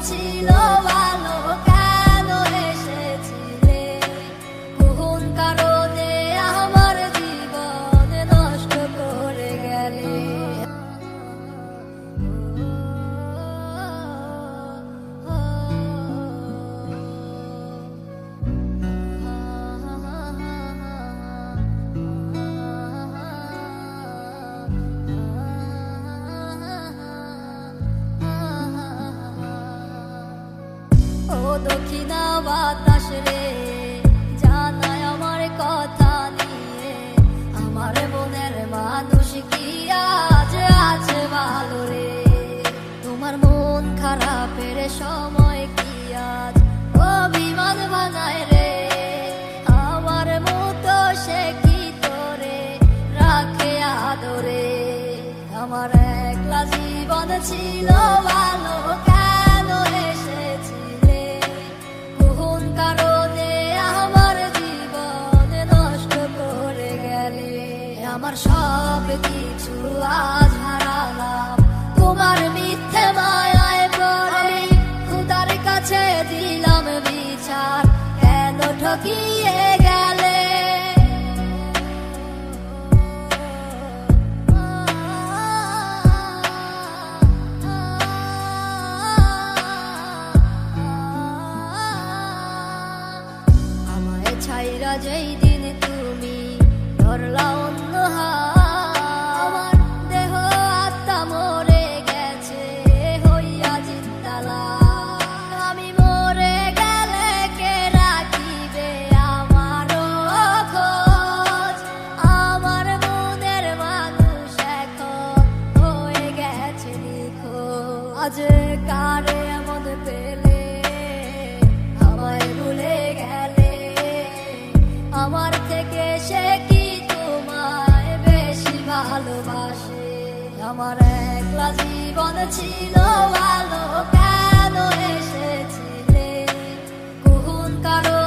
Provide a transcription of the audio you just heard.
ছিল ভালো, কেন এসেছিলে? কোন কারণে আমার জীবন নষ্ট করে গেলে? ও দক্ষিণা বাতাস রে, জানাই আমার কথা নিয়ে, আমার মনের মানুষ কি আজ আছে ভালো রে? তোমার মন খারাপের সময় কি আজ অভিমান বানায় রে? আমার মতো সে কি তোরে রাখে আদরে? আমার একলা জীবন ছিল ভালো, কেন এসেছিলে? কোন কারণে আমার জীবন নষ্ট করে গেলে? আমার সব কিছু আজ হারালাম তোমার মিথ্যে মায়ায় পড়ে। খোদার কাছে দিলাম বিচার, কেন ঠকিয়ে গেলে? আমায় ছাইরা যেই দিন তুমি ধরলা অন্য হাত, আমার দেহ আত্মা মরে গেছে হইয়া জিন্দালা। আমি মরে গেলে কে রাখিবে আমারও খোঁজ? আমার মনের মানুষ এখন হয়ে গেছে নিখোঁজ। আজ কারে এমন পেলে আমায় ভুলে গেলে? আমার থেকে সে কি তোমায় বেশি ভালোবাসে? আমার একলা জীবন ছিল ভালো, কেন এসেছিলে? কোন কারণে